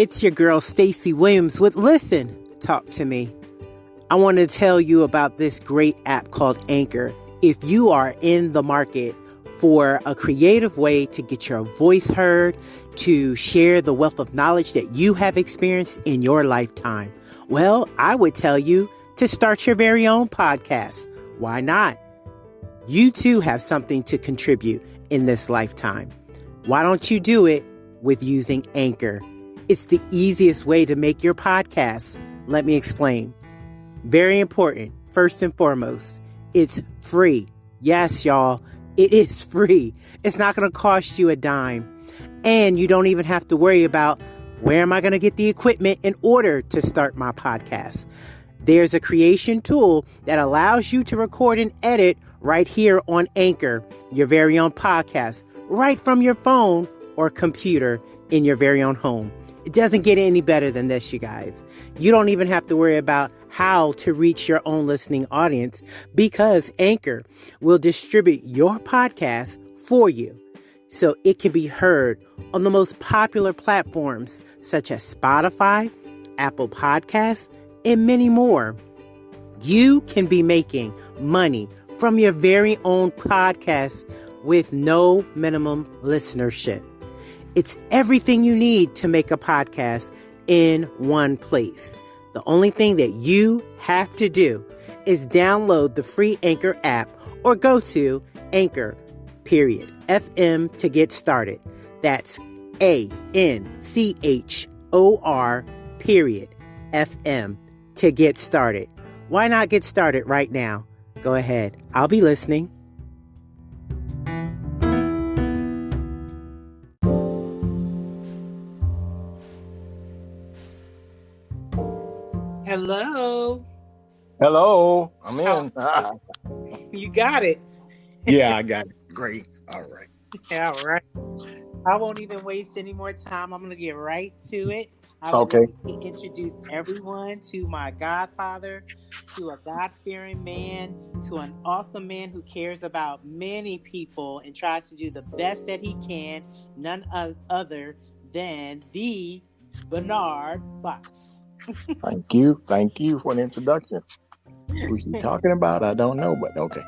It's your girl Stacey Williams with Listen, Talk to Me. I want to tell you about this great app called Anchor. If you are in the market for a creative way to get your voice heard, to share the wealth of knowledge that you have experienced in your lifetime, well, I would tell you to start your very own podcast. Why not? You too have something to contribute in this lifetime. Why don't you do it with using Anchor? It's the easiest way to make your podcast. Let me explain. Very important. First and foremost, it's free. Yes, y'all, it is free. It's not going to cost you a dime. And you don't even have to worry about where am I going to get the equipment in order to start my podcast. There's a creation tool that allows you to record and edit right here on Anchor, your very own podcast, right from your phone or computer in your very own home. It doesn't get any better than this, you guys. You don't even have to worry about how to reach your own listening audience because Anchor will distribute your podcast for you so it can be heard on the most popular platforms such as Spotify, Apple Podcasts, and many more. You can be making money from your very own podcast with no minimum listenership. It's everything you need to make a podcast in one place. The only thing that you have to do is download the free Anchor app or go to Anchor.fm to get started. That's ANCHOR.FM to get started. Why not get started right now? Go ahead. I'll be listening. Hello. Hello. I'm in. You got it. Yeah, I got it. Great. All right. All right. I won't even waste any more time. I'm going to get right to it. I would Okay. like to introduce everyone to my godfather, to a God-fearing man, to an awesome man who cares about many people and tries to do the best that he can, none other than the Bernard Box. Thank you. Thank you for the introduction. Who's he talking about? I don't know, but okay.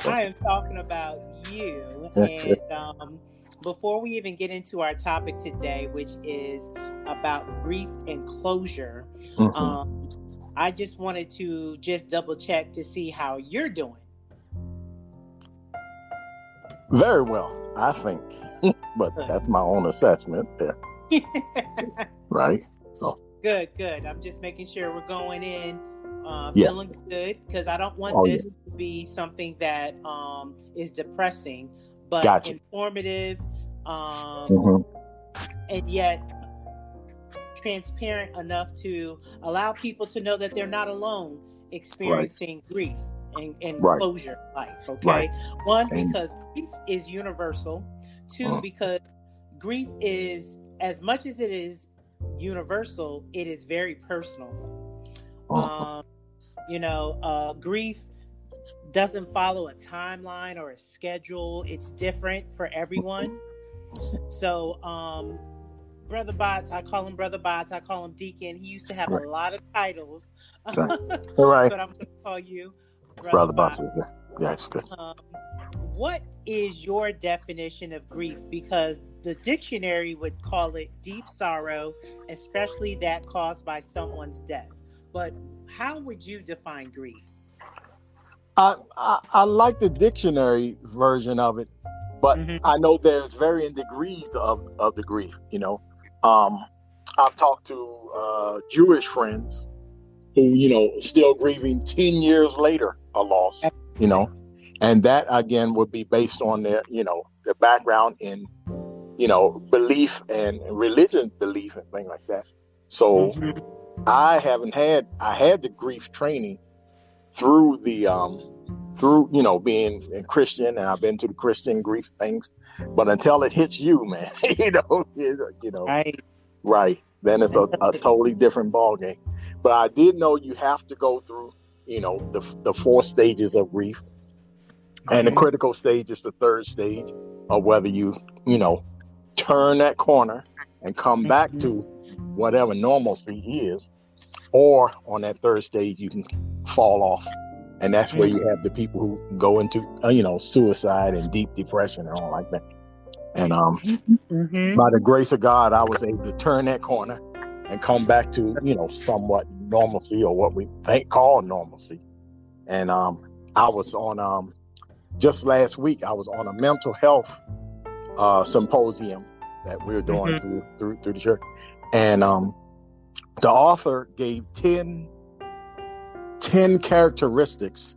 I am talking about you. And before we even get into our topic today, which is about grief and closure, I just wanted to just double check to see how you're doing. Very well, I think. But that's my own assessment there. Right? So Good. I'm just making sure we're going in feeling good, because I don't want this to be something that is depressing, but informative, and yet transparent enough to allow people to know that they're not alone experiencing grief and closure in life. Okay, one, because grief is universal. Two, because grief is, as much as it is universal, it is very personal. Grief doesn't follow a timeline or a schedule. It's different for everyone. So, Brother Bots, I call him Brother Bots. I call him Deacon. He used to have a lot of titles. Right. But I'm going to call you Brother Bots. Yeah, it's good. What is your definition of grief? Because the dictionary would call it deep sorrow, especially that caused by someone's death. But how would you define grief? I like the dictionary version of it, but I know there's varying degrees of the grief. I've talked to Jewish friends who, still grieving 10 years later a loss, and that again would be based on their background in, belief and religion belief and things like that. So I had the grief training through the being a Christian, and I've been to the Christian grief things, but until it hits you, man, right, then it's a totally different ballgame. But I did know you have to go through, the 4 stages of grief, and the critical stage is the 3rd stage of whether you, turn that corner and come back to whatever normalcy is, or on that third stage you can fall off, and that's where you have the people who go into suicide and deep depression and all like that. And by the grace of God, I was able to turn that corner and come back to somewhat normalcy, or what we call normalcy. And I was on just last week, I was on a mental health symposium that we were doing through the church, and the author gave 10 characteristics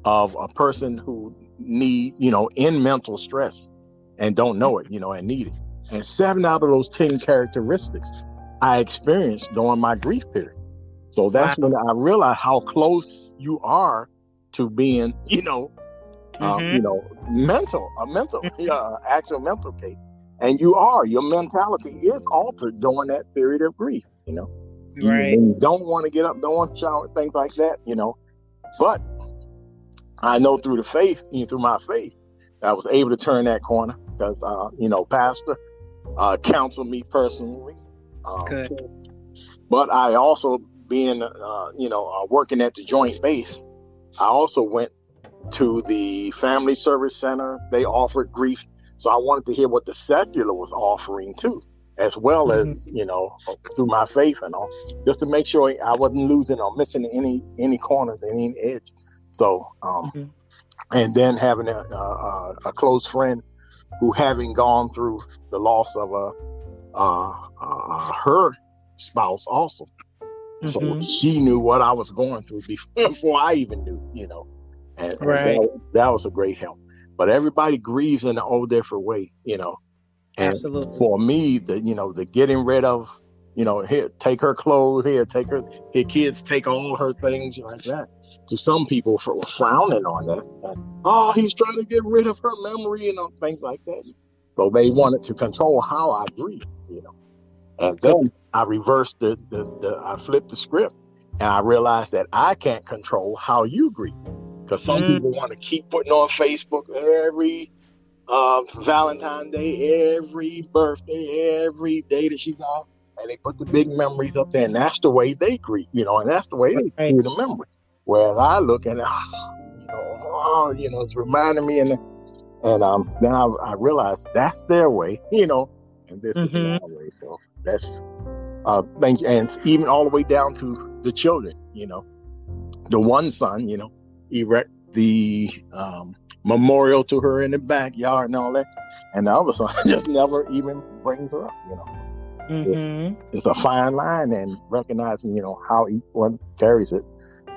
of a person who need in mental stress and don't know it, and need it. And 7 out of those 10 characteristics I experienced during my grief period. So that's when I realized how close you are to being, actual mental case. And your mentality is altered during that period of grief, Right. You don't want to get up, don't want to shower, things like that, But I know through my faith, I was able to turn that corner because, Pastor counseled me personally. Good. But I also, being, working at the Joint Base, I also went to the Family Service Center. They offered grief. So I wanted to hear what the secular was offering too, as well as, through my faith and all, just to make sure I wasn't losing or missing any corners, any edge. So, and then having a close friend who, having gone through the loss of her spouse also. So she knew what I was going through before I even knew, and that was a great help. But everybody grieves in their own different way, And absolutely. For me, the getting rid of, here, take her clothes, here kids, take all her things like that. To some people frowning on that. Oh, he's trying to get rid of her memory and things like that. So they wanted to control how I grieve, And then I reversed I flipped the script, and I realized that I can't control how you grieve. Because some people want to keep putting on Facebook every Valentine's Day, every birthday, every day that she's off, and they put the big memories up there, and that's the way they grieve, and that's the way they grieve the memory. Whereas I look at it, it's reminding me, and then I realized that's their way, and this is my way. So that's thank you, and even all the way down to the children, the one son, erect the memorial to her in the backyard and all that, and the other son just never even brings her up. It's a fine line, and recognizing how each one carries it.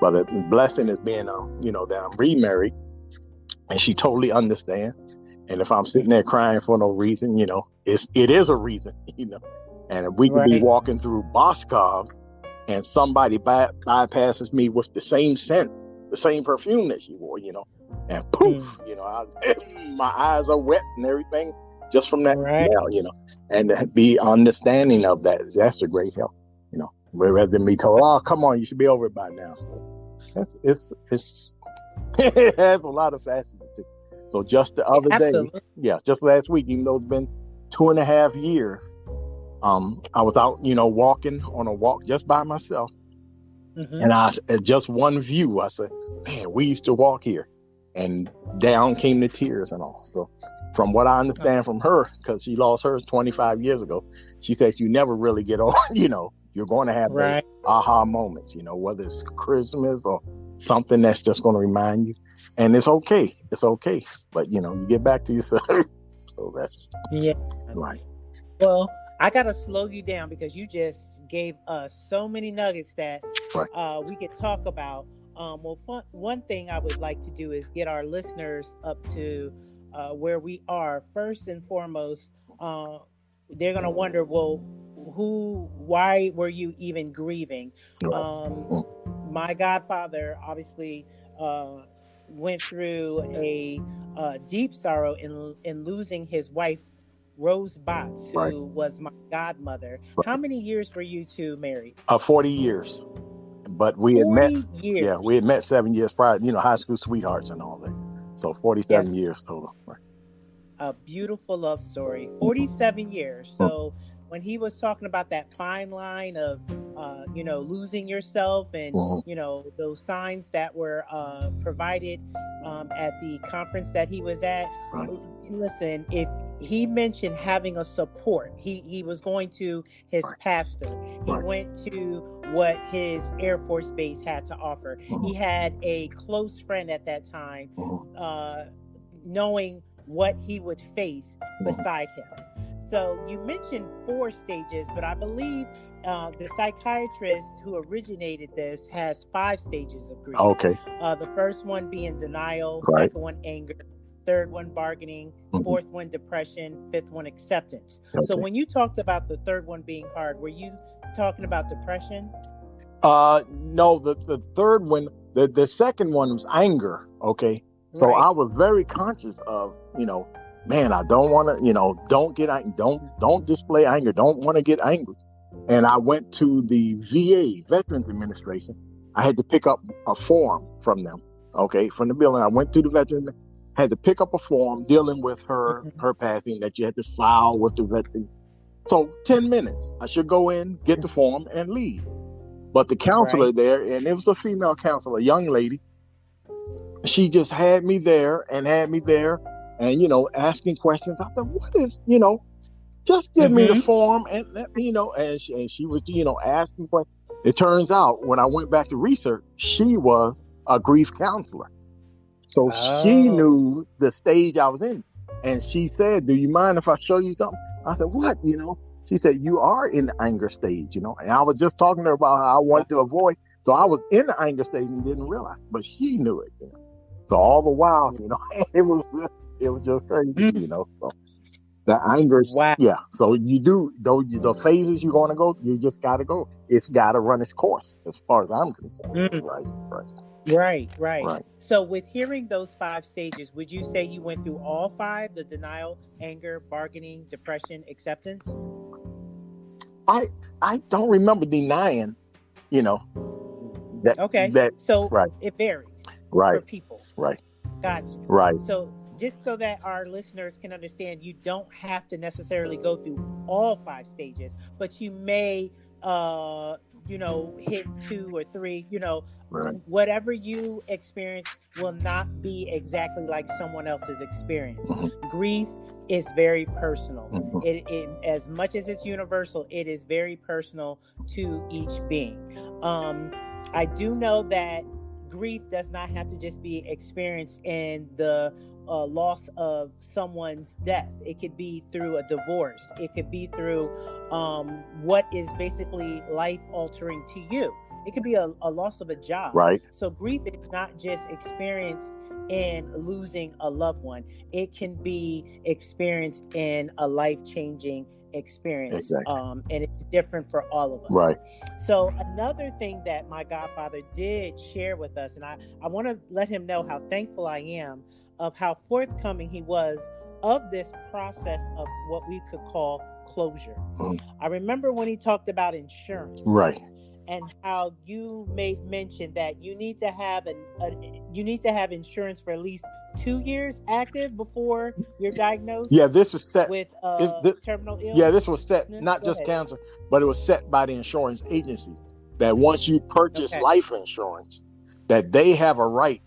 But the blessing is being that I'm remarried, and she totally understands. And if I'm sitting there crying for no reason, it is a reason, And if we could be walking through Boscov and somebody bypasses me with the same scent, the same perfume that she wore, and poof, my eyes are wet and everything just from that smell, and to be understanding of that, that's a great help, rather than be told, oh, come on, you should be over it by now. So it has a lot of facets to it. So just the other day, just last week, even though it's been 2.5 years, I was out, walking on a walk just by myself. And at just one view, I said, man, we used to walk here. And down came the tears and all. So from what I understand from her, because she lost hers 25 years ago, she says you never really get on, you're going to have those aha moments, whether it's Christmas or something that's just going to remind you. And it's okay. It's okay. But, you get back to yourself. So that's right. Well, I got to slow you down because you just gave us so many nuggets that we could talk about. One thing I would like to do is get our listeners up to where we are. First and foremost, they're going to wonder, well, why were you even grieving? My godfather obviously went through a deep sorrow in losing his wife, Rose Botts, who was my godmother. How many years were you two married? 40 years. But we had met 7 years prior, high school sweethearts and all that. So 47 years total. Right. A beautiful love story. 47 years. So when he was talking about that fine line of, losing yourself and, those signs that were provided at the conference that he was at. Right. Listen, if he mentioned having a support, he was going to his pastor. He went to what his Air Force base had to offer. He had a close friend at that time, knowing what he would face beside him. So you mentioned 4 stages, but I believe the psychiatrist who originated this has 5 stages of grief. Okay. The first one being denial, Right. second one anger, third one bargaining, fourth one depression, fifth one acceptance. Okay. So when you talked about the third one being hard, were you talking about depression? No, the third one, the second one was anger. Okay. So Right. I was very conscious of, man, I don't want to, don't get angry, don't display anger, don't want to get angry. And I went to the VA, Veterans Administration. I had to pick up a form from them, okay, from the building. I went to the veteran, had to pick up a form dealing with her passing that you had to file with the veteran. So 10 minutes, I should go in, get the form, and leave. But the counselor there, and it was a female counselor, a young lady, she just had me there and asking questions. I thought, what is, just give me the form and let me, and she was, asking questions. It turns out when I went back to research, she was a grief counselor. So she knew the stage I was in. And she said, do you mind if I show you something? I said, what? She said, you are in the anger stage, and I was just talking to her about how I wanted to avoid. So I was in the anger stage and didn't realize, but she knew it. So all the while, it was just crazy, So the anger is, yeah. So you do, the phases you're going to go, you just got to go. It's got to run its course as far as I'm concerned. Right. So with hearing those 5 stages, would you say you went through all 5, the denial, anger, bargaining, depression, acceptance? I don't remember denying, that. Okay. So it varies for people. Right. Gotcha. Right. So just so that our listeners can understand, you don't have to necessarily go through all 5 stages, but you may, hit 2 or 3, whatever you experience will not be exactly like someone else's experience. Grief is very personal. It as much as it's universal, it is very personal to each being. I do know that grief does not have to just be experienced in the loss of someone's death. It could be through a divorce. It could be through what is basically life-altering to you. It could be a loss of a job. Right. So grief is not just experienced in losing a loved one. It can be experienced in a life-changing experience. Exactly. And it's different for all of us. Right. So another thing that my godfather did share with us, and I want to let him know how thankful I am of how forthcoming he was of this process of what we could call closure. I remember when he talked about insurance. Right. And how you made mention that you need to have insurance for at least 2 years active before you're diagnosed. Yeah, this is set with terminal illness. Yeah, this was set not just cancer, but it was set by the insurance agency that once you purchase life insurance, that they have a right,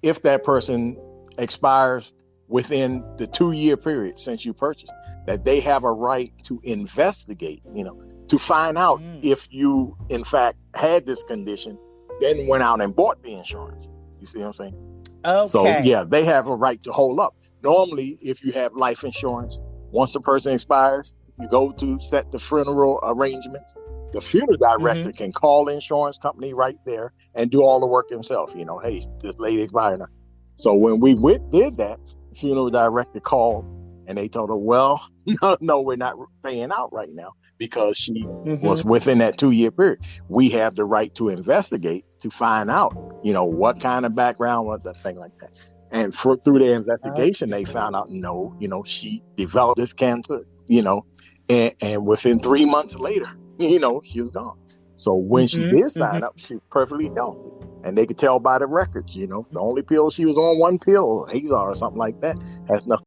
if that person expires within the 2-year period since you purchased, that they have a right to investigate, to find out if you, in fact, had this condition, then went out and bought the insurance. You see what I'm saying? Okay. So, yeah, they have a right to hold up. Normally, if you have life insurance, once the person expires, you go to set the funeral arrangements. The funeral director can call the insurance company right there and do all the work himself. Hey, this lady expired now. So when we did that, the funeral director called and they told her, well, no, we're not paying out right now, because she was within that 2-year period. We have the right to investigate to find out, what kind of background, what the thing like that. And through their investigation, they found out, she developed this cancer, and within 3 months later, she was gone. So when she did sign up, she was perfectly healthy. And they could tell by the records, the only pill she was on, one pill, Azar or something like that, has nothing